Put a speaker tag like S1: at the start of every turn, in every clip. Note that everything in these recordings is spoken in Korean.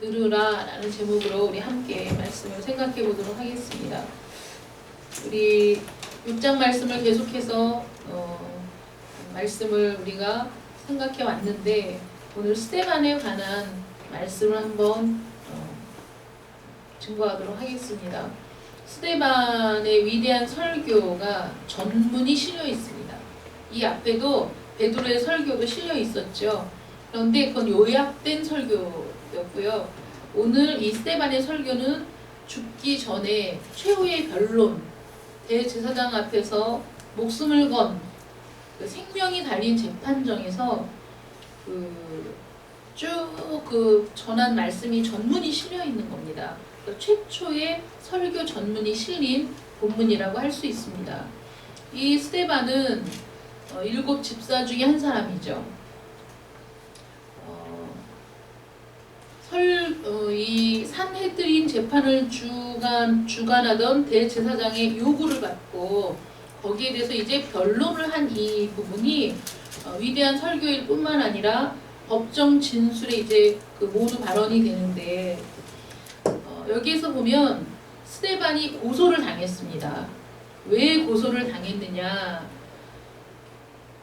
S1: 들으라 라는 제목으로 우리 함께 말씀을 생각해 보도록 하겠습니다. 우리 6장 말씀을 계속해서 말씀을 우리가 생각해 왔는데 오늘 스데반에 관한 말씀을 한번 증거하도록 하겠습니다. 스데반의 위대한 설교가 전문이 실려 있습니다. 이 앞에도 베드로의 설교도 실려 있었죠. 그런데 그건 요약된 설교였고요. 오늘 이 스데반의 설교는 죽기 전에 최후의 변론, 대제사장 앞에서 목숨을 건 그 생명이 달린 재판정에서 쭉 전한 말씀이 전문이 실려 있는 겁니다. 최초의 설교 전문이 실린 본문이라고 할 수 있습니다. 이 스데반은 7 집사 중에 한 사람이죠. 이 산헤드린 재판을 주관하던 대제사장의 요구를 받고 거기에 대해서 이제 변론을 한 이 부분이 위대한 설교일 뿐만 아니라 법정 진술에 이제 그 모두 발언이 되는데 여기에서 보면 스데반이 고소를 당했습니다. 왜 고소를 당했느냐?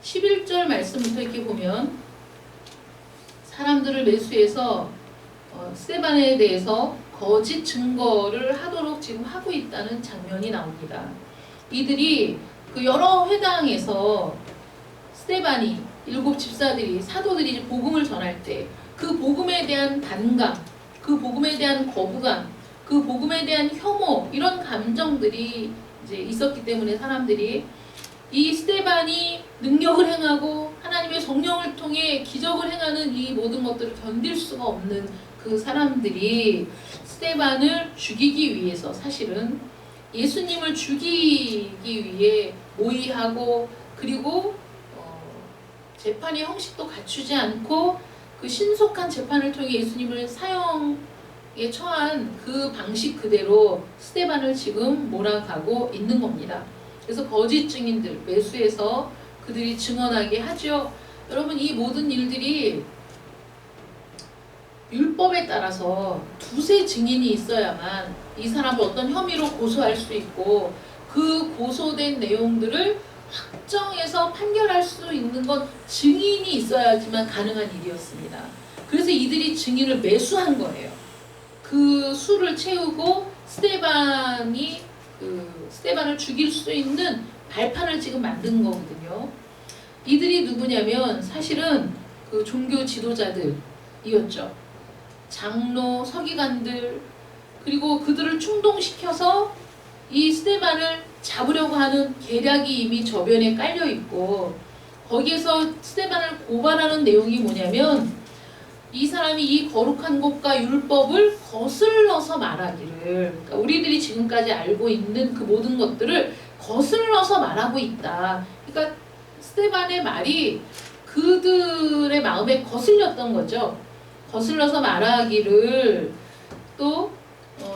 S1: 11절 말씀부터 이렇게 보면 사람들을 매수해서 스데반에 대해서 거짓 증거를 하도록 지금 하고 있다는 장면이 나옵니다. 이들이 그 여러 회당에서 스데반이 7 집사들이 사도들이 복음을 전할 때 그 복음에 대한 반감, 그 복음에 대한 거부감, 그 복음에 대한 혐오 이런 감정들이 이제 있었기 때문에 사람들이 이 스데반이 능력을 행하고 하나님의 성령을 통해 기적을 행하는 이 모든 것들을 견딜 수가 없는 그 사람들이 스데반을 죽이기 위해서 사실은 예수님을 죽이기 위해 모의하고 그리고 재판의 형식도 갖추지 않고 그 신속한 재판을 통해 예수님을 사형에 처한 그 방식 그대로 스데반을 지금 몰아가고 있는 겁니다. 그래서 거짓 증인들 매수해서 그들이 증언하게 하죠. 여러분 이 모든 일들이 율법에 따라서 2세 증인이 있어야만 이 사람을 어떤 혐의로 고소할 수 있고 그 고소된 내용들을 확정해서 판결할 수 있는 건 증인이 있어야지만 가능한 일이었습니다. 그래서 이들이 증인을 매수한 거예요. 그 수를 채우고 스데반을 죽일 수 있는 발판을 지금 만든 거거든요. 이들이 누구냐면 사실은 그 종교 지도자들이었죠. 장로, 서기관들 그리고 그들을 충동시켜서 이 스데반을 잡으려고 하는 계략이 이미 저변에 깔려 있고 거기에서 스데반을 고발하는 내용이 뭐냐면 이 사람이 이 거룩한 것과 율법을 거슬러서 말하기를 그러니까 우리들이 지금까지 알고 있는 그 모든 것들을 거슬러서 말하고 있다. 그러니까 스데반의 말이 그들의 마음에 거슬렸던 거죠. 거슬러서 말하기를 또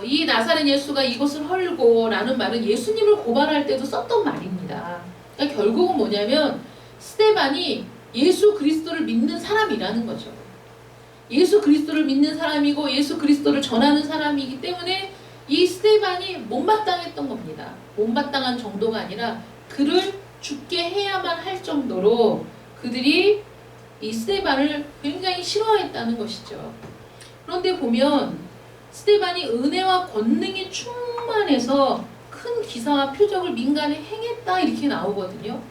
S1: 이 나사렛 예수가 이것을 헐고 라는 말은 예수님을 고발할 때도 썼던 말입니다. 그러니까 결국은 뭐냐면 스데반이 예수 그리스도를 믿는 사람이라는 거죠. 예수 그리스도를 믿는 사람이고 예수 그리스도를 전하는 사람이기 때문에 이 스데반이 못마땅했던 겁니다. 못마땅한 정도가 아니라 그를 죽게 해야만 할 정도로 그들이 이 스데반을 굉장히 싫어했다는 것이죠. 그런데 보면 스데반이 은혜와 권능이 충만해서 큰 기사와 표적을 민간에 행했다 이렇게 나오거든요.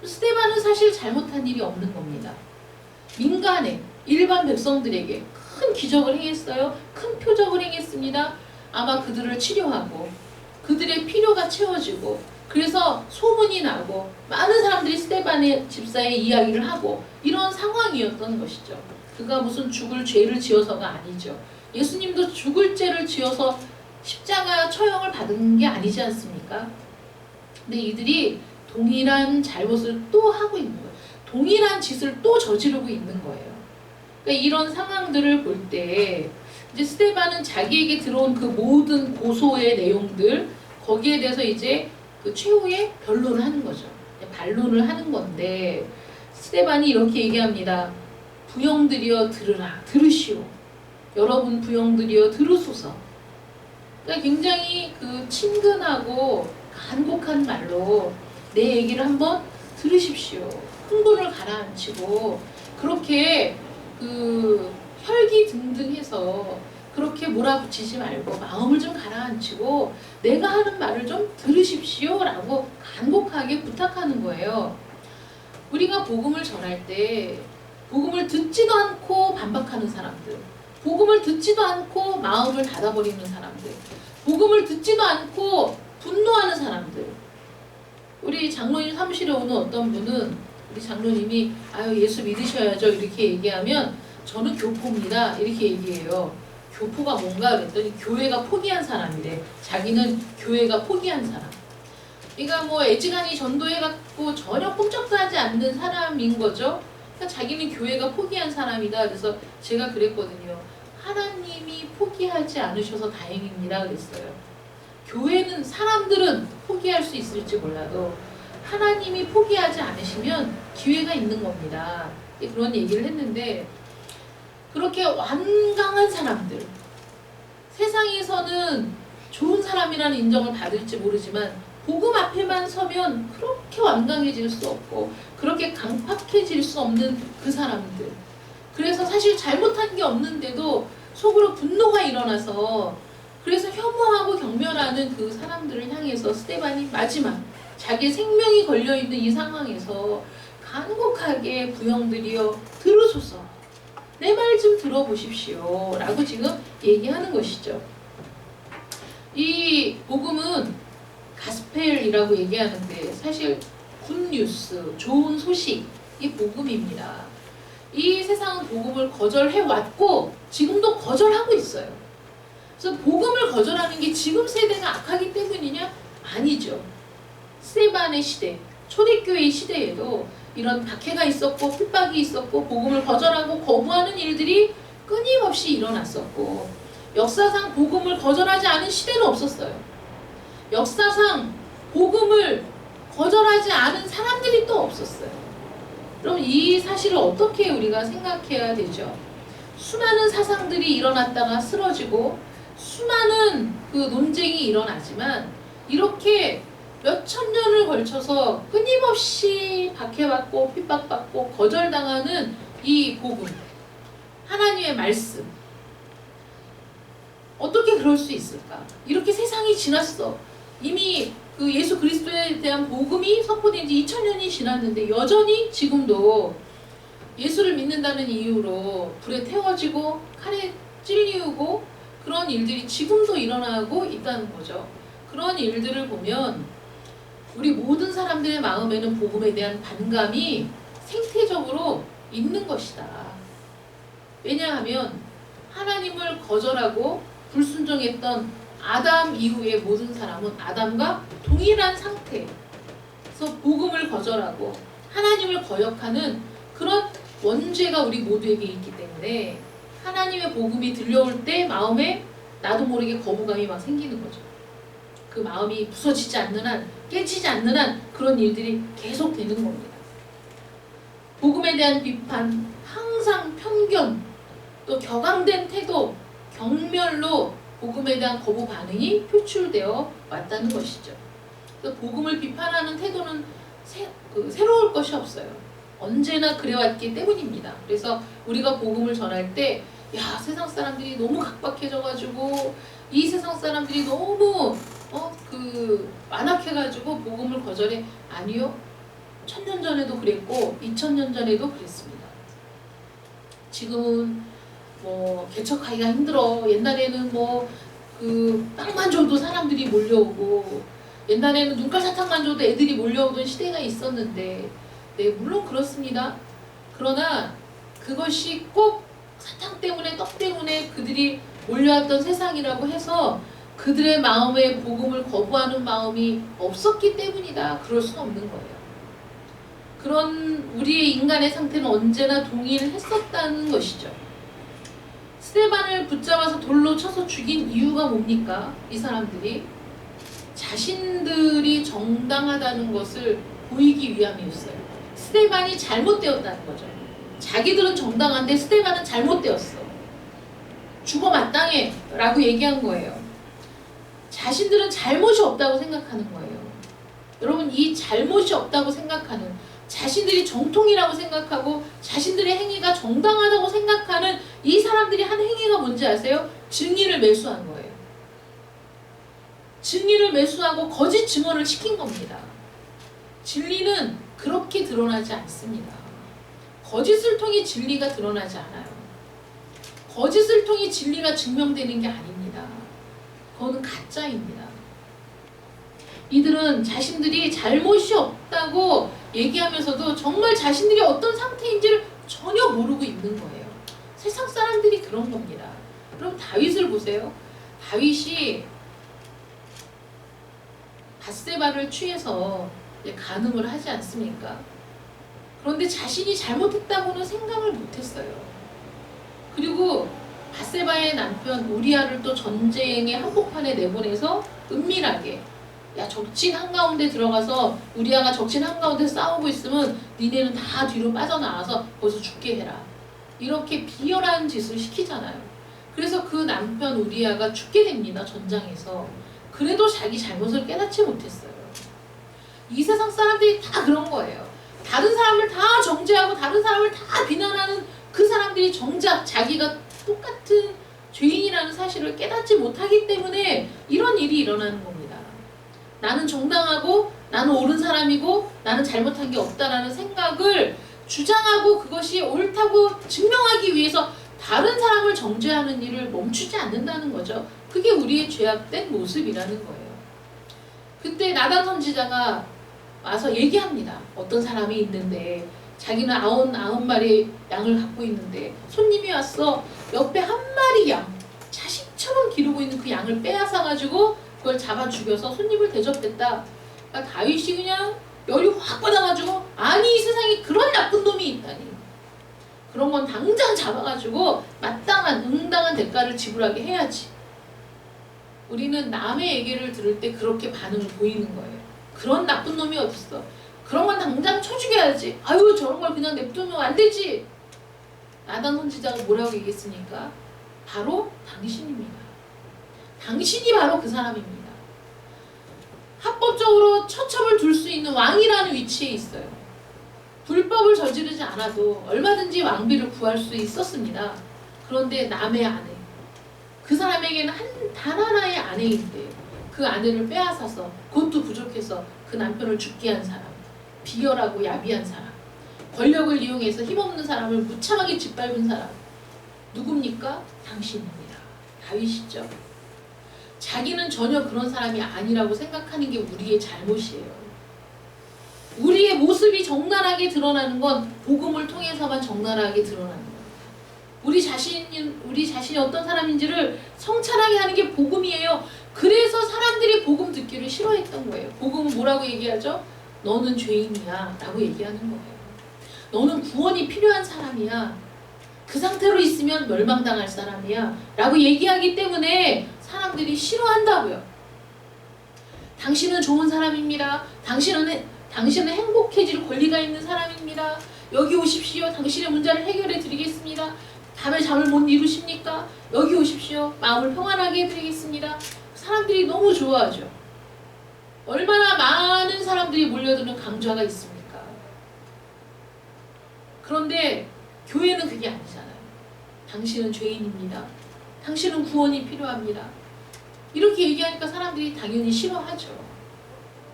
S1: 스데반은 사실 잘못한 일이 없는 겁니다. 민간에 일반 백성들에게 큰 기적을 행했어요. 큰 표적을 행했습니다. 아마 그들을 치료하고 그들의 필요가 채워지고 그래서 소문이 나고 많은 사람들이 스데반의 집사의 이야기를 하고 이런 상황이었던 것이죠. 그가 무슨 죽을 죄를 지어서가 아니죠. 예수님도 죽을 죄를 지어서 십자가 처형을 받은 게 아니지 않습니까? 근데 이들이 동일한 잘못을 또 하고 있는 거예요. 동일한 짓을 또 저지르고 있는 거예요. 그러니까 이런 상황들을 볼 때 이제 스데반은 자기에게 들어온 그 모든 고소의 내용들 거기에 대해서 이제 그 최후의 변론을 하는 거죠. 반론을 하는 건데 스데반이 이렇게 얘기합니다. 부형들이여 들으라 들으시오. 여러분 부형들이여 들으소서. 그러니까 굉장히 그 친근하고 간곡한 말로 내 얘기를 한번 들으십시오. 흥분을 가라앉히고 그렇게 그 혈기등등해서 그렇게 몰아붙이지 말고 마음을 좀 가라앉히고 내가 하는 말을 좀 들으십시오 라고 간곡하게 부탁하는 거예요. 우리가 복음을 전할 때 복음을 듣지도 않고 반박하는 사람들, 복음을 듣지도 않고 마음을 닫아버리는 사람들, 복음을 듣지도 않고 분노하는 사람들. 우리 장로님 사무실에 오는 어떤 분은 우리 장로님이 아유 예수 믿으셔야죠 이렇게 얘기하면 저는 교포입니다 이렇게 얘기해요. 교포가 뭔가 그랬더니 교회가 포기한 사람이래. 자기는 교회가 포기한 사람. 그러니까 뭐 애지간히 전도해갖고 전혀 꼼짝도 하지 않는 사람인 거죠. 그러니까 자기는 교회가 포기한 사람이다. 그래서 제가 그랬거든요. 하나님이 포기하지 않으셔서 다행입니다 그랬어요. 교회는 사람들은 포기할 수 있을지 몰라도 하나님이 포기하지 않으시면 기회가 있는 겁니다. 그런 얘기를 했는데 그렇게 완강한 사람들, 세상에서는 좋은 사람이라는 인정을 받을지 모르지만 복음 앞에만 서면 그렇게 완강해질 수 없고 그렇게 강팍해질 수 없는 그 사람들. 그래서 사실 잘못한 게 없는데도 속으로 분노가 일어나서 그래서 혐오하고 경멸하는 그 사람들을 향해서 스데반이 마지막 자기의 생명이 걸려있는 이 상황에서 간곡하게 부형들이여 들으소서. 내 말 좀 들어보십시오 라고 지금 얘기하는 것이죠. 이 복음은 가스펠이라고 얘기하는데 사실 굿뉴스, 좋은 소식, 이 복음입니다. 이 세상은 복음을 거절해왔고 지금도 거절하고 있어요. 그래서 복음을 거절하는 게 지금 세대가 악하기 때문이냐? 아니죠. 스데반의 시대, 초대교회의 시대에도 이런 박해가 있었고 핍박이 있었고 복음을 거절하고 거부하는 일들이 끊임없이 일어났었고 역사상 복음을 거절하지 않은 시대는 없었어요. 역사상 복음을 거절하지 않은 사람들이 또 없었어요. 그럼 이 사실을 어떻게 우리가 생각해야 되죠? 수많은 사상들이 일어났다가 쓰러지고 수많은 그 논쟁이 일어나지만 이렇게 몇천 년을 걸쳐서 끊임없이 박해받고 핍박받고 거절당하는 이 복음, 하나님의 말씀, 어떻게 그럴 수 있을까? 이렇게 세상이 지났어. 이미 그 예수 그리스도에 대한 복음이 선포된 지 2000년이 지났는데 여전히 지금도 예수를 믿는다는 이유로 불에 태워지고 칼에 찔리우고 그런 일들이 지금도 일어나고 있다는 거죠. 그런 일들을 보면 우리 모든 사람들의 마음에는 복음에 대한 반감이 생태적으로 있는 것이다. 왜냐하면 하나님을 거절하고 불순종했던 아담 이후의 모든 사람은 아담과 동일한 상태에서 복음을 거절하고 하나님을 거역하는 그런 원죄가 우리 모두에게 있기 때문에 하나님의 복음이 들려올 때 마음에 나도 모르게 거부감이 막 생기는 거죠. 그 마음이 부서지지 않는 한, 깨지지 않는 한 그런 일들이 계속 되는 겁니다. 복음에 대한 비판, 항상 편견, 또 격앙된 태도, 경멸로 복음에 대한 거부 반응이 표출되어 왔다는 것이죠. 그래서 복음을 비판하는 태도는 새로울 것이 없어요. 언제나 그래왔기 때문입니다. 그래서 우리가 복음을 전할 때 야, 세상 사람들이 너무 각박해져가지고 이 세상 사람들이 너무 완악해가지고 복음을 거절해. 아니요. 1000년 전에도 그랬고 2000년 전에도 그랬습니다. 지금은 개척하기가 힘들어. 옛날에는 빵만 줘도 사람들이 몰려오고 옛날에는 눈깔 사탕만 줘도 애들이 몰려오던 시대가 있었는데 네, 물론 그렇습니다. 그러나 그것이 꼭 사탕 때문에 떡 때문에 그들이 몰려왔던 세상이라고 해서 그들의 마음에 복음을 거부하는 마음이 없었기 때문이다. 그럴 수는 없는 거예요. 그런 우리의 인간의 상태는 언제나 동일했었다는 것이죠. 스데반을 붙잡아서 돌로 쳐서 죽인 이유가 뭡니까? 이 사람들이 자신들이 정당하다는 것을 보이기 위함이었어요. 스데반이 잘못되었다는 거죠. 자기들은 정당한데 스데반은 잘못되었어. 죽어 마땅해 라고 얘기한 거예요. 자신들은 잘못이 없다고 생각하는 거예요. 여러분, 이 잘못이 없다고 생각하는, 자신들이 정통이라고 생각하고 자신들의 행위가 정당하다고 생각하는 이 사람들이 한 행위가 뭔지 아세요? 증인을 매수한 거예요. 증인을 매수하고 거짓 증언을 시킨 겁니다. 진리는 그렇게 드러나지 않습니다. 거짓을 통해 진리가 드러나지 않아요. 거짓을 통해 진리가 증명되는 게 아닙니다. 그거는 가짜입니다. 이들은 자신들이 잘못이 없다고 얘기하면서도 정말 자신들이 어떤 상태인지를 전혀 모르고 있는 거예요. 세상 사람들이 그런 겁니다. 그럼 다윗을 보세요. 다윗이 밧세바를 취해서 간음을 하지 않습니까? 그런데 자신이 잘못했다고는 생각을 못했어요. 그리고 밧세바의 남편 우리아를 또 전쟁의 한복판에 내보내서 은밀하게, 야, 적진 한가운데 들어가서 우리아가 적진 한가운데 싸우고 있으면 니네는 다 뒤로 빠져나와서 거기서 죽게 해라, 이렇게 비열한 짓을 시키잖아요. 그래서 그 남편 우리아가 죽게 됩니다. 전장에서. 그래도 자기 잘못을 깨닫지 못했어요. 이 세상 사람들이 다 그런 거예요. 다른 사람을 다 정죄하고 다른 사람을 다 비난하는 그 사람들이 정작 자기가 똑같은 죄인이라는 사실을 깨닫지 못하기 때문에 이런 일이 일어나는 겁니다. 나는 정당하고 나는 옳은 사람이고 나는 잘못한 게 없다라는 생각을 주장하고 그것이 옳다고 증명하기 위해서 다른 사람을 정죄하는 일을 멈추지 않는다는 거죠. 그게 우리의 죄악된 모습이라는 거예요. 그때 나단 선지자가 와서 얘기합니다. 어떤 사람이 있는데 자기는 99마리 양을 갖고 있는데 손님이 왔어. 옆에 한 마리 양, 자식처럼 기르고 있는 그 양을 빼앗아가지고 그걸 잡아 죽여서 손님을 대접했다. 그러니까 다윗이 그냥 열이 확 받아가지고, 아니, 이 세상에 그런 나쁜 놈이 있다니, 그런 건 당장 잡아가지고 마땅한 응당한 대가를 지불하게 해야지. 우리는 남의 얘기를 들을 때 그렇게 반응을 보이는 거예요. 그런 나쁜 놈이 어딨어, 그런 건 당장 쳐 죽여야지, 아유 저런 걸 그냥 냅두면 안 되지. 나단 선지자가 뭐라고 얘기했습니까? 바로 당신입니다. 당신이 바로 그 사람입니다. 합법적으로 처첩을 둘 수 있는 왕이라는 위치에 있어요. 불법을 저지르지 않아도 얼마든지 왕비를 구할 수 있었습니다. 그런데 남의 아내, 그 사람에게는 단 하나의 아내인데 그 아내를 빼앗아서, 그것도 부족해서 그 남편을 죽게 한 사람, 비열하고 야비한 사람, 권력을 이용해서 힘없는 사람을 무참하게 짓밟은 사람, 누굽니까? 당신입니다. 다윗이죠. 자기는 전혀 그런 사람이 아니라고 생각하는 게 우리의 잘못이에요. 우리의 모습이 적나라하게 드러나는 건 복음을 통해서만 적나라하게 드러나는 거예요. 우리 자신이 어떤 사람인지를 성찰하게 하는 게 복음이에요. 그래서 사람들이 복음 듣기를 싫어했던 거예요. 복음은 뭐라고 얘기하죠? 너는 죄인이야 라고 얘기하는 거예요. 너는 구원이 필요한 사람이야, 그 상태로 있으면 멸망당할 사람이야 라고 얘기하기 때문에 사람들이 싫어한다고요. 당신은 좋은 사람입니다. 당신은 행복해질 권리가 있는 사람입니다. 여기 오십시오. 당신의 문제를 해결해 드리겠습니다. 밤에 잠을 못 이루십니까? 여기 오십시오. 마음을 평안하게 해드리겠습니다. 사람들이 너무 좋아하죠. 얼마나 많은 사람들이 몰려드는 강좌가 있습니까? 그런데 교회는 그게 아니잖아요. 당신은 죄인입니다. 당신은 구원이 필요합니다. 이렇게 얘기하니까 사람들이 당연히 싫어하죠.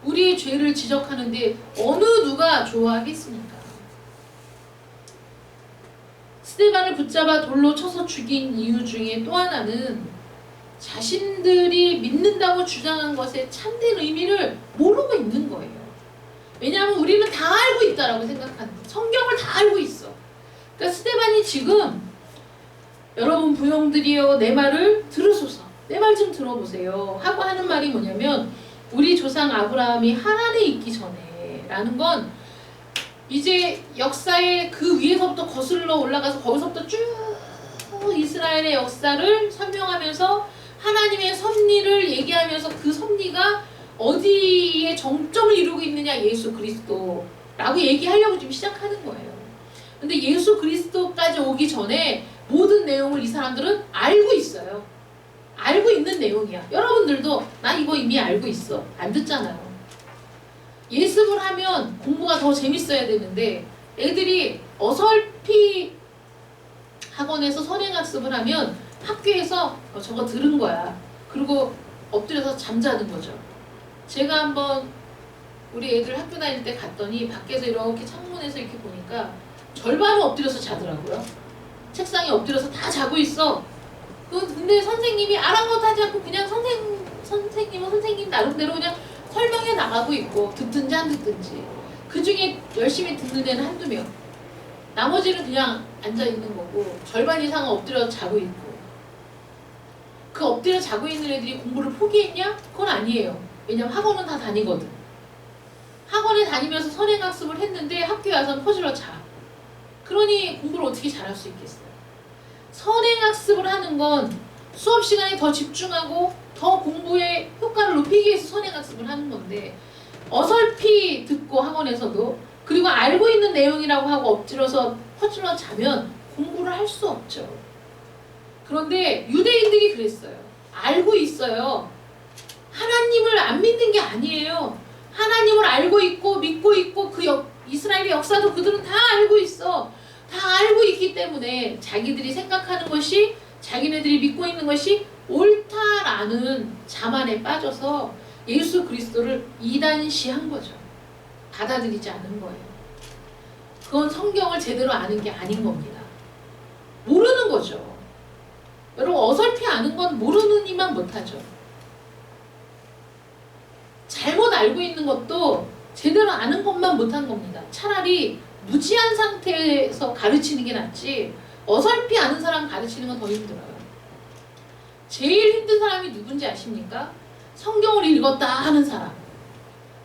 S1: 우리의 죄를 지적하는데 어느 누가 좋아하겠습니까? 스데반을 붙잡아 돌로 쳐서 죽인 이유 중에 또 하나는 자신들이 믿는다고 주장한 것의 참된 의미를 모르고 있는 거예요. 왜냐하면 우리는 다 알고 있다라고 생각하는 거예요. 성경을 다 알고 있어. 그러니까 스데반이 지금, 여러분 부형들이여 내 말을 들으소서, 내 말 좀 들어보세요 하고 하는 말이 뭐냐면, 우리 조상 아브라함이 하란에 있기 전에 라는 건 이제 역사의 그 위에서부터 거슬러 올라가서 거기서부터 쭉 이스라엘의 역사를 설명하면서 하나님의 섭리를 얘기하면서 그 섭리가 어디에 정점을 이루고 있느냐, 예수 그리스도라고 얘기하려고 지금 시작하는 거예요. 근데 예수 그리스도까지 오기 전에 모든 내용을 이 사람들은 알고 있어요. 내용이야. 여러분들도 나 이거 이미 알고 있어. 안 듣잖아요. 예습을 하면 공부가 더 재밌어야 되는데 애들이 어설피 학원에서 선행학습을 하면 학교에서 저거 들은 거야. 그리고 엎드려서 잠자는 거죠. 제가 한번 우리 애들 학교 다닐 때 갔더니 밖에서 이렇게 창문에서 이렇게 보니까 절반은 엎드려서 자더라고요. 책상에 엎드려서 다 자고 있어. 근데 선생님이 아랑곳하지 않고 그냥 선생님은 선생님 나름대로 그냥 설명해 나가고 있고 듣든지 안 듣든지. 그 중에 열심히 듣는 애는 한두 명. 나머지는 그냥 앉아 있는 거고 절반 이상은 엎드려 자고 있고. 그 엎드려 자고 있는 애들이 공부를 포기했냐? 그건 아니에요. 왜냐면 학원은 다 다니거든. 학원에 다니면서 선행학습을 했는데 학교에 와서는 퍼질러 자. 그러니 공부를 어떻게 잘할 수 있겠어요? 선행학습을 하는 건 수업 시간에 더 집중하고 더 공부의 효과를 높이기 위해서 선행학습을 하는 건데 어설피 듣고 학원에서도 그리고 알고 있는 내용이라고 하고 엎드려서 퍼질러 자면 공부를 할 수 없죠. 그런데 유대인들이 그랬어요. 알고 있어요. 하나님을 안 믿는 게 아니에요. 하나님을 알고 있고 믿고 있고 이스라엘의 역사도 그들은 다 알고 있어. 다 알고 있기 때문에 자기들이 생각하는 것이 자기네들이 믿고 있는 것이 옳다라는 자만에 빠져서 예수 그리스도를 이단시한 거죠. 받아들이지 않은 거예요. 그건 성경을 제대로 아는 게 아닌 겁니다. 모르는 거죠. 여러분 어설피 아는 건 모르는 이만 못하죠. 잘못 알고 있는 것도 제대로 아는 것만 못한 겁니다. 차라리 무지한 상태에서 가르치는 게 낫지 어설피 아는 사람 가르치는 건 더 힘들어요. 제일 힘든 사람이 누군지 아십니까? 성경을 읽었다 하는 사람,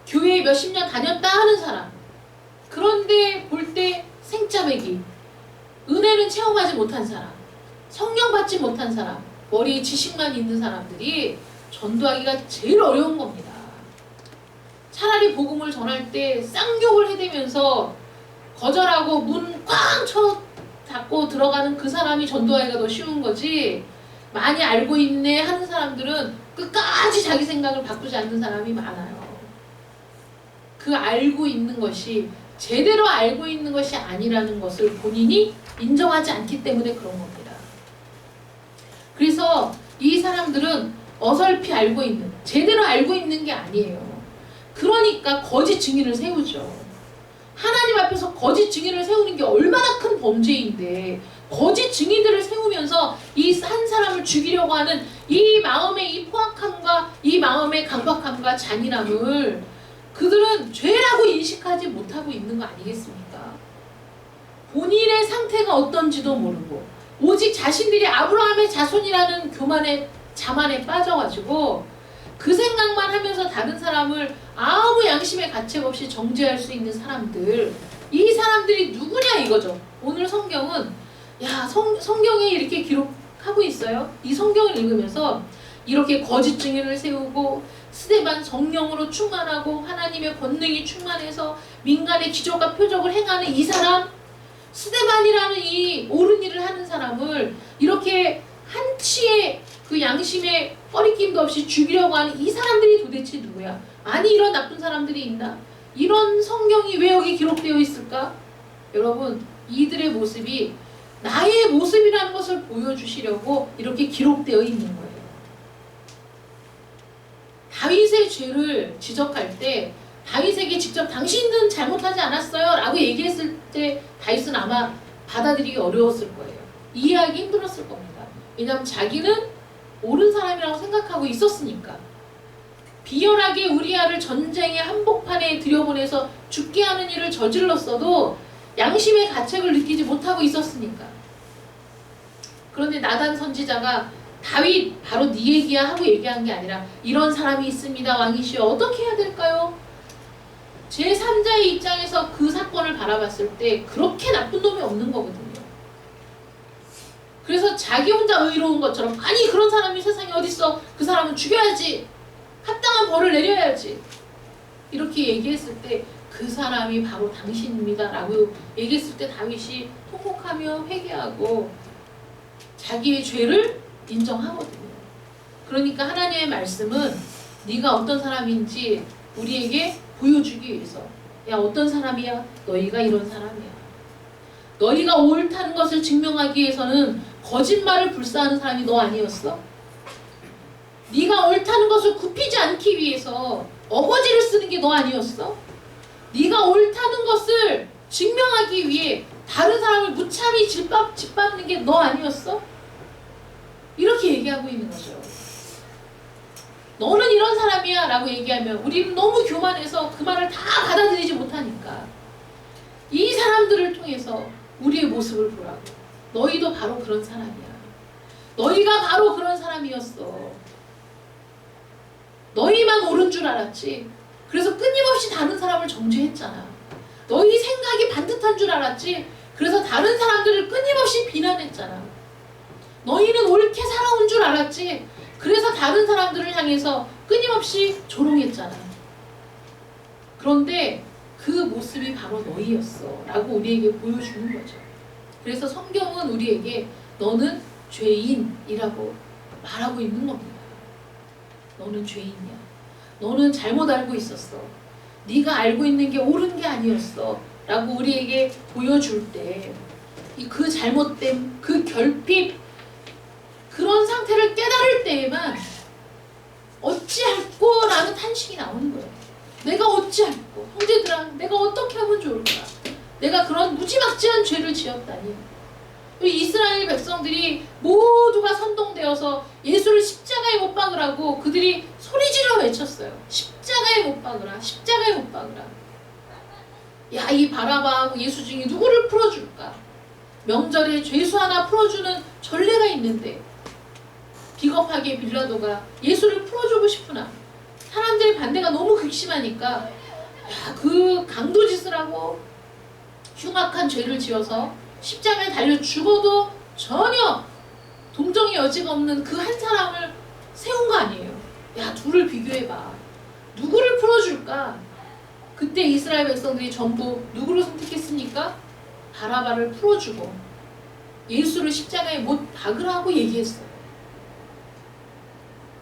S1: 교회에 몇십 년 다녔다 하는 사람, 그런데 볼 때 생짜배기, 은혜는 체험하지 못한 사람, 성령 받지 못한 사람, 머리에 지식만 있는 사람들이 전도하기가 제일 어려운 겁니다. 차라리 복음을 전할 때 쌍욕을 해대면서 거절하고 문 꽝 쳐 닫고 들어가는 그 사람이 전도하기가 더 쉬운 거지, 많이 알고 있네 하는 사람들은 끝까지 자기 생각을 바꾸지 않는 사람이 많아요. 그 알고 있는 것이 제대로 알고 있는 것이 아니라는 것을 본인이 인정하지 않기 때문에 그런 겁니다. 그래서 이 사람들은 어설피 알고 있는, 제대로 알고 있는 게 아니에요. 그러니까 거짓 증인을 세우죠. 하나님 앞에서 거짓 증인을 세우는 게 얼마나 큰 범죄인데 거짓 증인들을 세우면서 이 한 사람을 죽이려고 하는 이 마음의 이 포악함과 이 마음의 강박함과 잔인함을 그들은 죄라고 인식하지 못하고 있는 거 아니겠습니까? 본인의 상태가 어떤지도 모르고 오직 자신들이 아브라함의 자손이라는 교만의 자만에 빠져가지고 그 생각만 하면서 다른 사람을 아무 양심의 가책 없이 정죄할 수 있는 사람들, 이 사람들이 누구냐 이거죠. 오늘 성경은 성경에 이렇게 기록하고 있어요. 이 성경을 읽으면서 이렇게 거짓 증인을 세우고 스데반 성령으로 충만하고 하나님의 권능이 충만해서 민간의 기적과 표적을 행하는 이 사람, 스데반이라는 이 옳은 일을 하는 사람을 이렇게 한치의 그 양심의 꺼리낌도 없이 죽이려고 하는 이 사람들이 도대체 누구야? 아니 이런 나쁜 사람들이 있나? 이런 성경이 왜 여기 기록되어 있을까? 여러분 이들의 모습이 나의 모습이라는 것을 보여주시려고 이렇게 기록되어 있는 거예요. 다윗의 죄를 지적할 때 다윗에게 직접 당신은 잘못하지 않았어요 라고 얘기했을 때 다윗은 아마 받아들이기 어려웠을 거예요. 이해하기 힘들었을 겁니다. 왜냐하면 자기는 옳은 사람이라고 생각하고 있었으니까. 비열하게 우리아를 전쟁의 한복판에 들여보내서 죽게 하는 일을 저질렀어도 양심의 가책을 느끼지 못하고 있었으니까. 그런데 나단 선지자가 다윗 바로 네 얘기야 하고 얘기한 게 아니라 이런 사람이 있습니다 왕이시여 어떻게 해야 될까요? 제3자의 입장에서 그 사건을 바라봤을 때 그렇게 나쁜 놈이 없는 거거든요. 그래서 자기 혼자 의로운 것처럼 아니 그런 사람이 세상에 어딨어, 그 사람은 죽여야지, 합당한 벌을 내려야지 이렇게 얘기했을 때 그 사람이 바로 당신입니다 라고 얘기했을 때 다윗이 통곡하며 회개하고 자기의 죄를 인정하거든요. 그러니까 하나님의 말씀은 네가 어떤 사람인지 우리에게 보여주기 위해서, 야 어떤 사람이야? 너희가 이런 사람이야. 너희가 옳다는 것을 증명하기 위해서는 거짓말을 불사하는 사람이 너 아니었어? 네가 옳다는 것을 굽히지 않기 위해서 어거지를 쓰는 게 너 아니었어? 네가 옳다는 것을 증명하기 위해 다른 사람을 무참히 짓밟는 게 너 아니었어? 이렇게 얘기하고 있는 거죠. 너는 이런 사람이야 라고 얘기하면 우리는 너무 교만해서 그 말을 다 받아들이지 못하니까 이 사람들을 통해서 우리의 모습을 보라고. 너희도 바로 그런 사람이야. 너희가 바로 그런 사람이었어. 너희만 옳은 줄 알았지. 그래서 끊임없이 다른 사람을 정죄했잖아. 너희 생각이 반듯한 줄 알았지. 그래서 다른 사람들을 끊임없이 비난했잖아. 너희는 옳게 살아온 줄 알았지. 그래서 다른 사람들을 향해서 끊임없이 조롱했잖아. 그런데 그 모습이 바로 너희였어 라고 우리에게 보여주는 거죠. 그래서 성경은 우리에게 너는 죄인이라고 말하고 있는 겁니다. 너는 죄인이야. 너는 잘못 알고 있었어. 네가 알고 있는 게 옳은 게 아니었어 라고 우리에게 보여줄 때 그 잘못됨, 그 결핍, 그런 상태를 깨달을 때에만 어찌할꼬 라는 탄식이 나오는 거예요. 내가 어찌할꼬, 형제들아 내가 어떻게 하면 좋을까. 내가 그런 무지막지한 죄를 지었다니. 우리 이스라엘 백성들이 모두가 선동되어서 예수를 십자가에 못 박으라고 그들이 소리질러 외쳤어요. 십자가에 못 박으라, 십자가에 못 박으라. 야, 이 바라바하고 예수 중에 누구를 풀어줄까. 명절에 죄수 하나 풀어주는 전례가 있는데 비겁하게 빌라도가 예수를 풀어주고 싶으나 사람들의 반대가 너무 극심하니까 야, 그 강도짓을 하고 흉악한 죄를 지어서 십자가에 달려 죽어도 전혀 동정의 여지가 없는 그 한 사람을 세운 거 아니에요. 야, 둘을 비교해봐. 누구를 풀어줄까? 그때 이스라엘 백성들이 전부 누구를 선택했습니까? 바라바를 풀어주고 예수를 십자가에 못 박으라고 얘기했어요.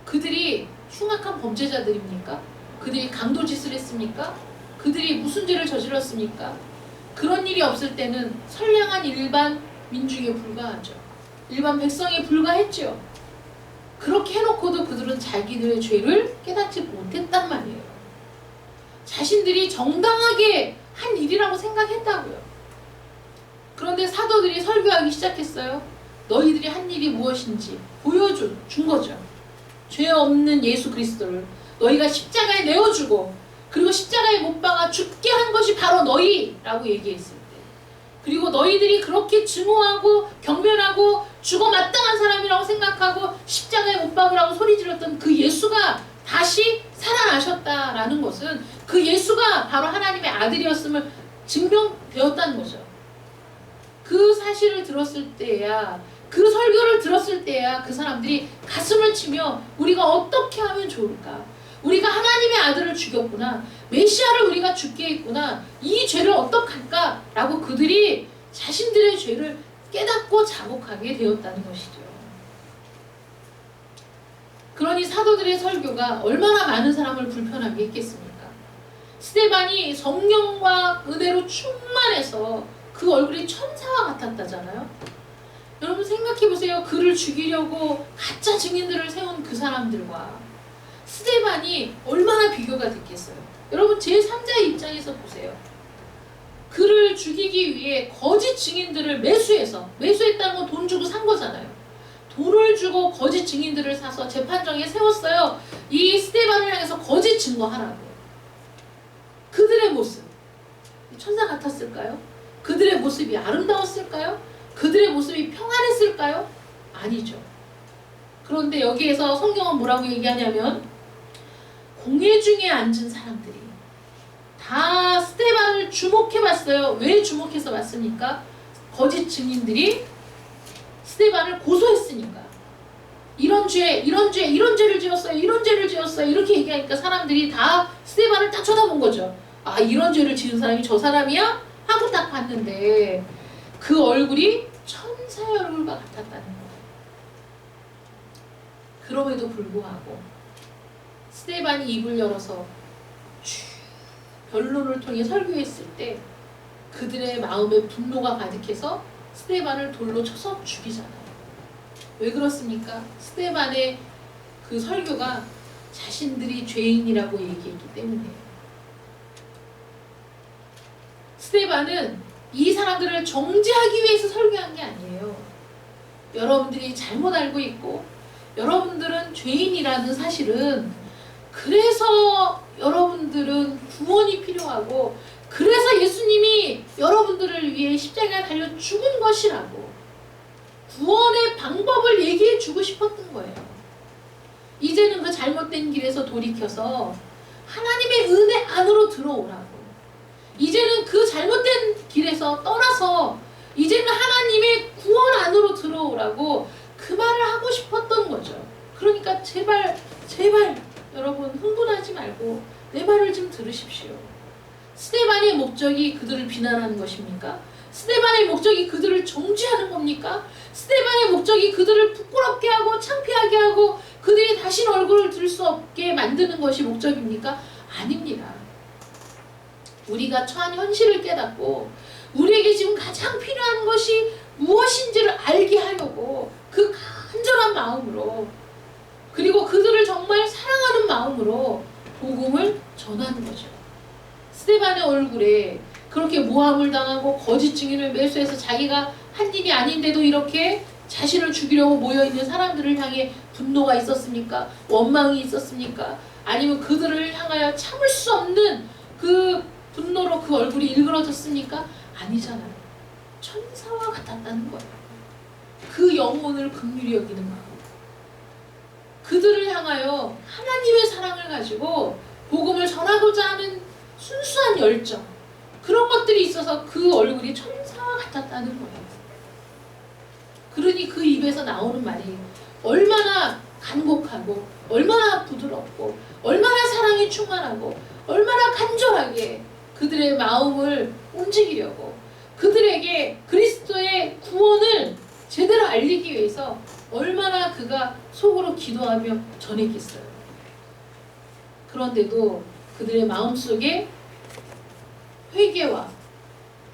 S1: 그들이 흉악한 범죄자들입니까? 그들이 강도짓을 했습니까? 그들이 무슨 죄를 저질렀습니까? 그런 일이 없을 때는 선량한 일반 민중에 불과하죠. 일반 백성에 불과했죠. 그렇게 해놓고도 그들은 자기들의 죄를 깨닫지 못했단 말이에요. 자신들이 정당하게 한 일이라고 생각했다고요. 그런데 사도들이 설교하기 시작했어요. 너희들이 한 일이 무엇인지 보여준 거죠. 죄 없는 예수 그리스도를 너희가 십자가에 내어주고 그리고 십자가에 못 박아 죽게 한 것이 바로 너희라고 얘기했을 때, 그리고 너희들이 그렇게 증오하고 경멸하고 죽어 마땅한 사람이라고 생각하고 십자가에 못 박으라고 소리 질렀던 그 예수가 다시 살아나셨다라는 것은 그 예수가 바로 하나님의 아들이었음을 증명되었다는 거죠. 그 사실을 들었을 때야, 그 설교를 들었을 때야 그 사람들이 가슴을 치며 우리가 어떻게 하면 좋을까? 우리가 하나님의 아들을 죽였구나. 메시아를 우리가 죽게 했구나. 이 죄를 어떡할까? 라고 그들이 자신들의 죄를 깨닫고 자복하게 되었다는 것이죠. 그러니 사도들의 설교가 얼마나 많은 사람을 불편하게 했겠습니까? 스데반이 성령과 은혜로 충만해서 그 얼굴이 천사와 같았다잖아요. 여러분 생각해보세요. 그를 죽이려고 가짜 증인들을 세운 그 사람들과 스데반이 얼마나 비교가 됐겠어요. 여러분 제3자의 입장에서 보세요. 그를 죽이기 위해 거짓 증인들을 매수했다는 건 돈 주고 산 거잖아요. 돈을 주고 거짓 증인들을 사서 재판정에 세웠어요. 이 스데반을 향해서 거짓 증거하라고. 그들의 모습 천사 같았을까요? 그들의 모습이 아름다웠을까요? 그들의 모습이 평안했을까요? 아니죠. 그런데 여기에서 성경은 뭐라고 얘기하냐면 공회 중에 앉은 사람들이 다 스데반을 주목해봤어요. 왜 주목해서 봤습니까? 거짓 증인들이 스데반을 고소했으니까. 이런 죄를 지었어요. 이런 죄를 지었어요. 이렇게 얘기하니까 사람들이 다 스데반을 딱 쳐다본 거죠. 아, 이런 죄를 지은 사람이 저 사람이야? 하고 딱 봤는데 그 얼굴이 천사의 얼굴과 같았다는 거예요. 그럼에도 불구하고 스데반이 입을 열어서 변론을 통해 설교했을 때 그들의 마음에 분노가 가득해서 스데반을 돌로 쳐서 죽이잖아요. 왜 그렇습니까? 스데반의 그 설교가 자신들이 죄인이라고 얘기했기 때문에. 스데반은 이 사람들을 정죄하기 위해서 설교한 게 아니에요. 여러분들이 잘못 알고 있고 여러분들은 죄인이라는 사실은, 그래서 여러분들은 구원이 필요하고 그래서 예수님이 여러분들을 위해 십자가에 달려 죽은 것이라고 구원의 방법을 얘기해 주고 싶었던 거예요. 이제는 그 잘못된 길에서 돌이켜서 하나님의 은혜 안으로 들어오라고. 이제는 그 잘못된 길에서 떠나서 이제는 하나님의 구원 안으로 들어오라고 그 말을 하고 싶었던 거죠. 그러니까 제발 여러분 흥분하지 말고 내 말을 좀 들으십시오. 스데반의 목적이 그들을 비난하는 것입니까? 스데반의 목적이 그들을 정죄하는 겁니까? 스데반의 목적이 그들을 부끄럽게 하고 창피하게 하고 그들이 다시는 얼굴을 들 수 없게 만드는 것이 목적입니까? 아닙니다. 우리가 처한 현실을 깨닫고 우리에게 지금 가장 필요한 것이 무엇인지를 알게 하려고 그 간절한 마음으로, 그리고 그들을 정말 사랑하는 마음으로 복음을 전하는 거죠. 스데반의 얼굴에 그렇게 모함을 당하고 거짓 증인을 매수해서 자기가 한 일이 아닌데도 이렇게 자신을 죽이려고 모여있는 사람들을 향해 분노가 있었습니까? 원망이 있었습니까? 아니면 그들을 향하여 참을 수 없는 그 분노로 그 얼굴이 일그러졌습니까? 아니잖아요. 천사와 같았다는 거예요. 그 영혼을 긍휼히 여기는 마음, 그들을 향하여 하나님의 사랑을 가지고 복음을 전하고자 하는 순수한 열정, 그런 것들이 있어서 그 얼굴이 천사와 같았다는 거예요. 그러니 그 입에서 나오는 말이 얼마나 간곡하고 얼마나 부드럽고 얼마나 사랑이 충만하고 얼마나 간절하게 그들의 마음을 움직이려고, 그들에게 그리스도의 구원을 제대로 알리기 위해서 얼마나 그가 속으로 기도하며 전했겠어요. 그런데도 그들의 마음속에 회개와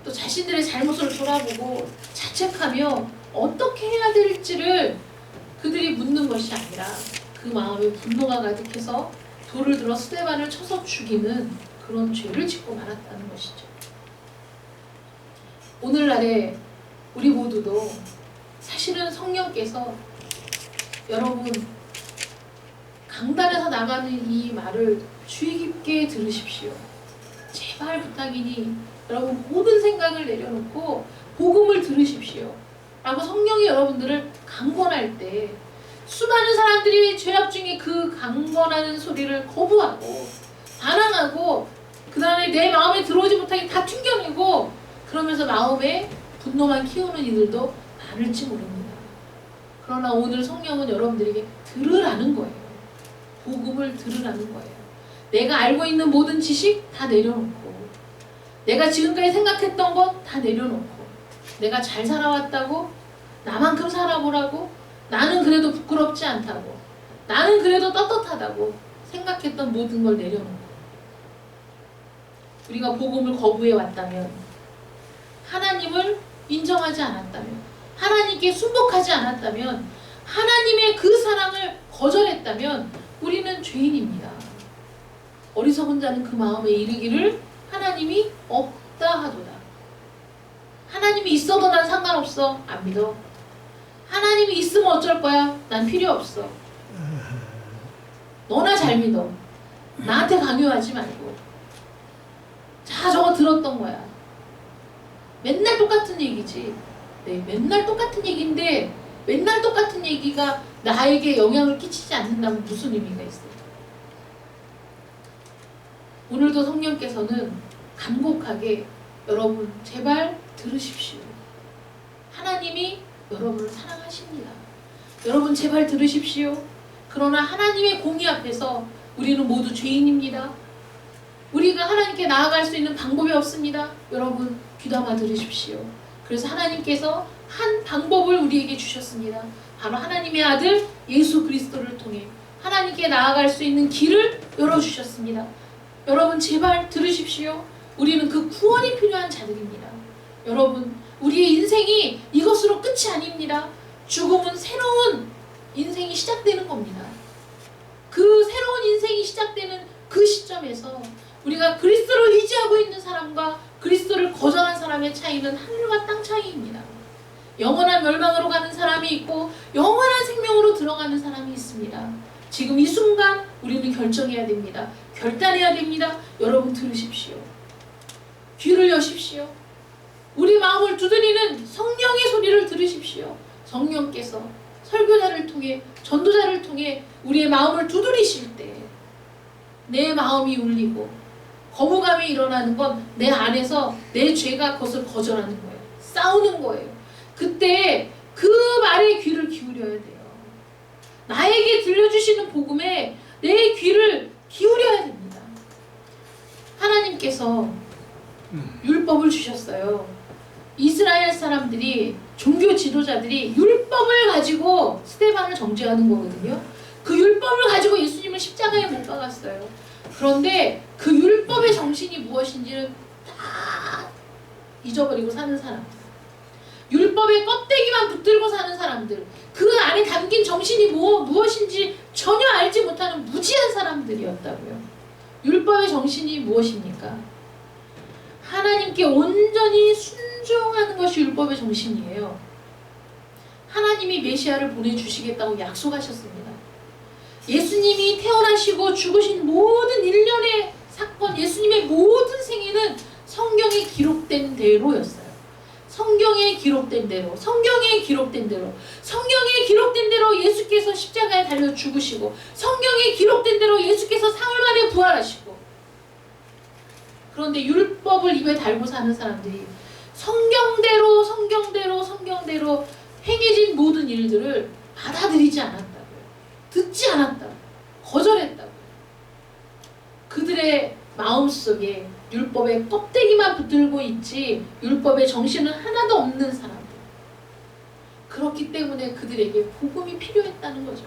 S1: 또 자신들의 잘못을 돌아보고 자책하며 어떻게 해야 될지를 그들이 묻는 것이 아니라 그 마음에 분노가 가득해서 돌을 들어 스데반을 쳐서 죽이는 그런 죄를 짓고 말았다는 것이죠. 오늘날에 우리 모두도 사실은 성령께서 여러분 강단에서 나가는 이 말을 주의 깊게 들으십시오. 제발 부탁이니 여러분 모든 생각을 내려놓고 복음을 들으십시오 라고 성령이 여러분들을 강권할 때 수많은 사람들이 죄악 중에 그 강권하는 소리를 거부하고 반항하고 그 다음에 내 마음에 들어오지 못하게 다 튕겨내고 그러면서 마음에 분노만 키우는 이들도 많을지 모릅니다. 그러나 오늘 성령은 여러분들에게 들으라는 거예요. 복음을 들으라는 거예요. 내가 알고 있는 모든 지식 다 내려놓고 내가 지금까지 생각했던 것 다 내려놓고 내가 잘 살아왔다고 나만큼 살아보라고 나는 그래도 부끄럽지 않다고 나는 그래도 떳떳하다고 생각했던 모든 걸 내려놓고 우리가 복음을 거부해 왔다면, 하나님을 인정하지 않았다면, 하나님께 순복하지 않았다면, 하나님의 그 사랑을 거절했다면 우리는 죄인입니다. 어리석은 자는 그 마음에 이르기를 하나님이 없다 하도다. 하나님이 있어도 난 상관없어. 안 믿어. 하나님이 있으면 어쩔 거야. 난 필요 없어. 너나 잘 믿어. 나한테 강요하지 말고. 자, 저거 들었던 거야. 맨날 똑같은 얘기지. 네, 맨날 똑같은 얘기인데 맨날 똑같은 얘기가 나에게 영향을 끼치지 않는다면 무슨 의미가 있어요? 오늘도 성령께서는 간곡하게 여러분 제발 들으십시오. 하나님이 여러분을 사랑하십니다. 여러분 제발 들으십시오. 그러나 하나님의 공의 앞에서 우리는 모두 죄인입니다. 우리가 하나님께 나아갈 수 있는 방법이 없습니다. 여러분 귀담아 들으십시오. 그래서 하나님께서 한 방법을 우리에게 주셨습니다. 바로 하나님의 아들 예수 그리스도를 통해 하나님께 나아갈 수 있는 길을 열어주셨습니다. 여러분 제발 들으십시오. 우리는 그 구원이 필요한 자들입니다. 여러분 우리의 인생이 이것으로 끝이 아닙니다. 죽음은 새로운 인생이 시작되는 겁니다. 그 새로운 인생이 시작되는 그 시점에서 우리가 그리스도를 의지하고 있는 사람과 그리스도를 거절한 사람의 차이는 하늘과 땅 차이입니다. 영원한 멸망으로 가는 사람이 있고 영원한 생명으로 들어가는 사람이 있습니다. 지금 이 순간 우리는 결정해야 됩니다. 결단해야 됩니다. 여러분 들으십시오. 귀를 여십시오. 우리 마음을 두드리는 성령의 소리를 들으십시오. 성령께서 설교자를 통해 전도자를 통해 우리의 마음을 두드리실 때 내 마음이 울리고 거부감이 일어나는 건 내 안에서 내 죄가 그것을 거절하는 거예요. 싸우는 거예요. 그때 그 말에 귀를 기울여야 돼요. 나에게 들려주시는 복음에 내 귀를 기울여야 됩니다. 하나님께서 율법을 주셨어요. 이스라엘 사람들이 종교 지도자들이 율법을 가지고 스데반을 정죄하는 거거든요. 그 율법을 가지고 예수님을 십자가에 못 박았어요. 그런데 그 율법의 정신이 무엇인지를 다 잊어버리고 사는 사람들, 율법의 껍데기만 붙들고 사는 사람들, 그 안에 담긴 정신이 무엇인지 전혀 알지 못하는 무지한 사람들이었다고요. 율법의 정신이 무엇입니까? 하나님께 온전히 순종하는 것이 율법의 정신이에요. 하나님이 메시아를 보내주시겠다고 약속하셨습니다. 예수님이 태어나시고 죽으신 모든 일련의 사건, 예수님의 모든 생애는 성경에 기록된 대로였어요. 성경에 기록된 대로, 성경에 기록된 대로, 성경에 기록된 대로 예수께서 십자가에 달려 죽으시고, 성경에 기록된 대로 예수께서 사흘 만에 부활하시고. 그런데 율법을 입에 달고 사는 사람들이 성경대로 성경대로 성경대로 행해진 모든 일들을 받아들이지 않았다고요. 듣지 않았다고, 거절했다고. 그들의 마음속에 율법의 껍데기만 붙들고 있지 율법의 정신은 하나도 없는 사람들. 그렇기 때문에 그들에게 복음이 필요했다는 거죠.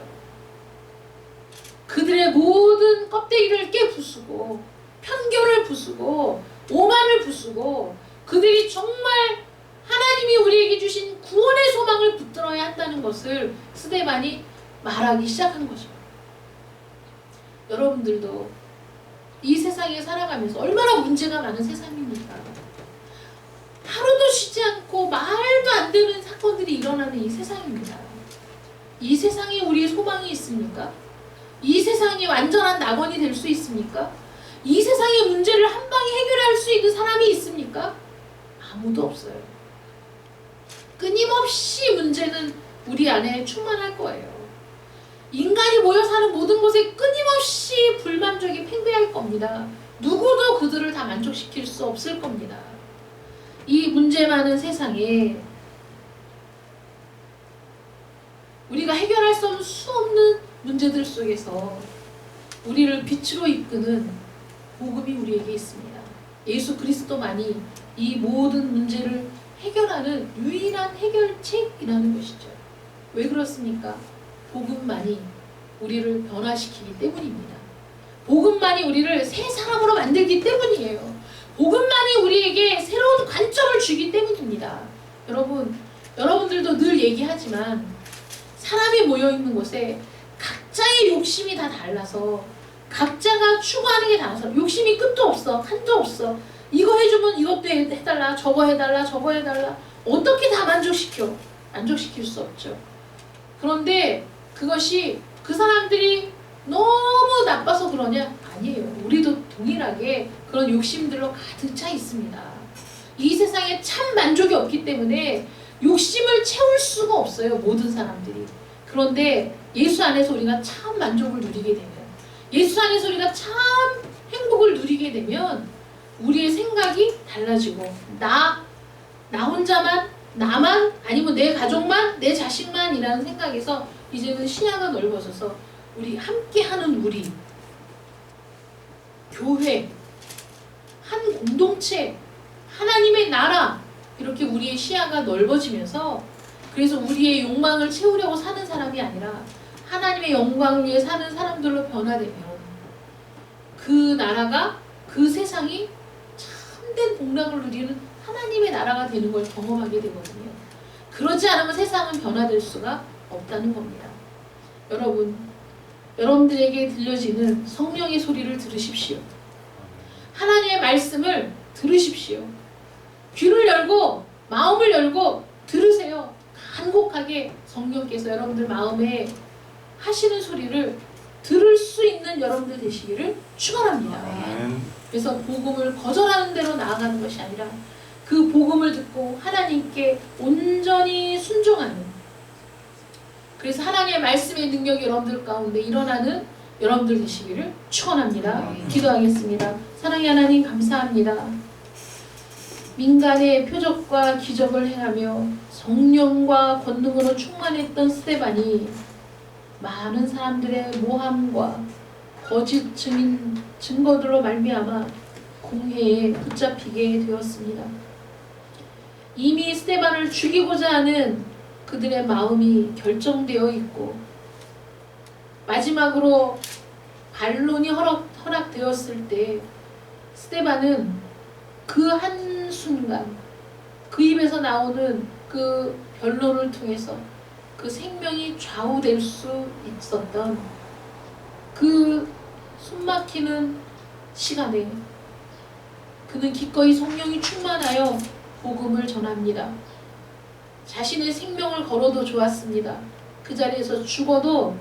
S1: 그들의 모든 껍데기를 깨부수고 편견을 부수고 오만을 부수고 그들이 정말 하나님이 우리에게 주신 구원의 소망을 붙들어야 한다는 것을 스데반이 말하기 시작한 거죠. 여러분들도 이 세상에 살아가면서 얼마나 문제가 많은 세상입니까? 하루도 쉬지 않고 말도 안 되는 사건들이 일어나는 이 세상입니다. 이 세상에 우리의 소망이 있습니까? 이 세상이 완전한 낙원이 될 수 있습니까? 이 세상의 문제를 한 방에 해결할 수 있는 사람이 있습니까? 아무도 없어요. 끊임없이 문제는 우리 안에 충만할 거예요. 인간이 모여 사는 모든 곳에 끊임없이 불만족이 팽배할 겁니다. 누구도 그들을 다 만족시킬 수 없을 겁니다. 이 문제 많은 세상에 우리가 해결할 수 없는 문제들 속에서 우리를 빛으로 이끄는 복음이 우리에게 있습니다. 예수 그리스도만이 이 모든 문제를 해결하는 유일한 해결책이라는 것이죠. 왜 그렇습니까? 복음만이 우리를 변화시키기 때문입니다. 복음만이 우리를 새 사람으로 만들기 때문이에요. 복음만이 우리에게 새로운 관점을 주기 때문입니다. 여러분들도 늘 얘기하지만 사람이 모여있는 곳에 각자의 욕심이 다 달라서 각자가 추구하는 게 달라서 욕심이 끝도 없어, 칸도 없어. 이거 해주면 이것도 해달라, 저거 해달라, 저거 해달라. 어떻게 다 만족시켜? 만족시킬 수 없죠. 그런데 그것이 그 사람들이 너무 나빠서 그러냐? 아니에요. 우리도 동일하게 그런 욕심들로 가득 차 있습니다. 이 세상에 참 만족이 없기 때문에 욕심을 채울 수가 없어요. 모든 사람들이. 그런데 예수 안에서 우리가 참 만족을 누리게 되면, 예수 안에서 우리가 참 행복을 누리게 되면 우리의 생각이 달라지고 나 혼자만, 나만, 아니면 내 가족만, 내 자식만이라는 생각에서 이제는 시야가 넓어져서 우리 함께하는 우리, 교회, 한 공동체, 하나님의 나라, 이렇게 우리의 시야가 넓어지면서, 그래서 우리의 욕망을 채우려고 사는 사람이 아니라 하나님의 영광을 위해 사는 사람들로 변화되면 그 나라가, 그 세상이 참된 복락을 누리는 하나님의 나라가 되는 걸 경험하게 되거든요. 그러지 않으면 세상은 변화될 수가 없다는 겁니다. 여러분, 여러분들에게 들려지는 성령의 소리를 들으십시오. 하나님의 말씀을 들으십시오. 귀를 열고 마음을 열고 들으세요. 간곡하게 성령께서 여러분들 마음에 하시는 소리를 들을 수 있는 여러분들 되시기를 축원합니다. 그래서 복음을 거절하는 대로 나아가는 것이 아니라 그 복음을 듣고 하나님께 온전히 순종하는, 그래서 하나님의 말씀의 능력이 여러분들 가운데 일어나는 여러분들 되시기를 축원합니다. 기도하겠습니다. 사랑의 하나님, 감사합니다. 민간의 표적과 기적을 행하며 성령과 권능으로 충만했던 스데반이 많은 사람들의 모함과 거짓 증거들로 말미암아 공회에 붙잡히게 되었습니다. 이미 스데반을 죽이고자 하는 그들의 마음이 결정되어 있고, 마지막으로 반론이 허락되었을 때 스데반은 그 한순간 그 입에서 나오는 그 변론을 통해서 그 생명이 좌우될 수 있었던 그 숨막히는 시간에 그는 기꺼이 성령이 충만하여 복음을 전합니다. 자신의 생명을 걸어도 좋았습니다. 그 자리에서 죽어도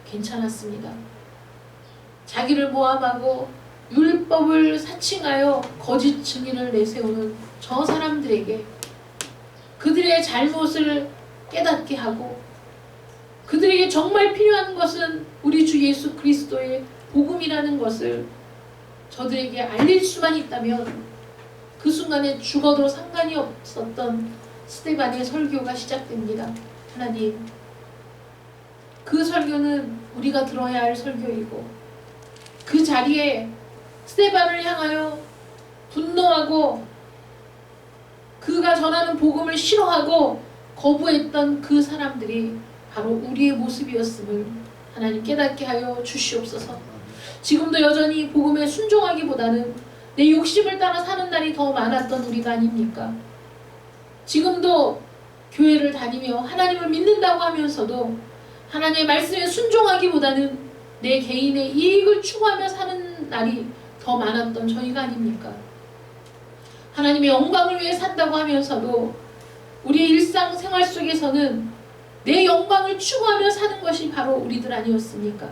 S1: 괜찮았습니다. 자기를 모함하고 율법을 사칭하여 거짓 증인을 내세우는 저 사람들에게 그들의 잘못을 깨닫게 하고, 그들에게 정말 필요한 것은 우리 주 예수 그리스도의 복음이라는 것을 저들에게 알릴 수만 있다면 그 순간에 죽어도 상관이 없었던 스데반의 설교가 시작됩니다. 하나님, 그 설교는 우리가 들어야 할 설교이고, 그 자리에 스데반을 향하여 분노하고 그가 전하는 복음을 싫어하고 거부했던 그 사람들이 바로 우리의 모습이었음을 하나님 깨닫게 하여 주시옵소서. 지금도 여전히 복음에 순종하기보다는 내 욕심을 따라 사는 날이 더 많았던 우리가 아닙니까? 지금도 교회를 다니며 하나님을 믿는다고 하면서도 하나님의 말씀에 순종하기보다는 내 개인의 이익을 추구하며 사는 날이 더 많았던 저희가 아닙니까? 하나님의 영광을 위해 산다고 하면서도 우리의 일상생활 속에서는 내 영광을 추구하며 사는 것이 바로 우리들 아니었습니까?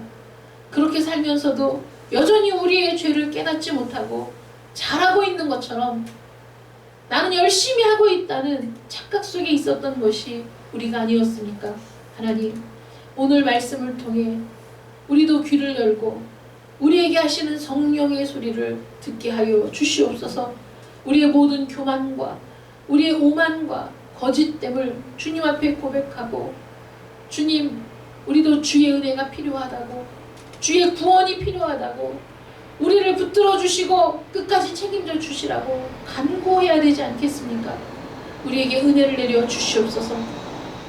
S1: 그렇게 살면서도 여전히 우리의 죄를 깨닫지 못하고 잘하고 있는 것처럼 나는 열심히 하고 있다는 착각 속에 있었던 것이 우리가 아니었습니까? 하나님, 오늘 말씀을 통해 우리도 귀를 열고 우리에게 하시는 성령의 소리를 듣게 하여 주시옵소서. 우리의 모든 교만과 우리의 오만과 거짓됨을 주님 앞에 고백하고, 주님, 우리도 주의 은혜가 필요하다고, 주의 구원이 필요하다고, 우리를 붙들어 주시고 끝까지 책임져 주시라고 간구해야 되지 않겠습니까? 우리에게 은혜를 내려 주시옵소서.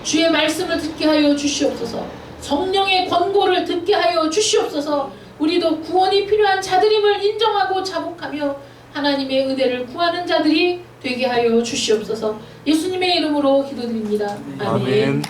S1: 주의 말씀을 듣게 하여 주시옵소서. 성령의 권고를 듣게 하여 주시옵소서. 우리도 구원이 필요한 자들임을 인정하고 자복하며 하나님의 은혜를 구하는 자들이 되게 하여 주시옵소서. 예수님의 이름으로 기도드립니다. 아멘.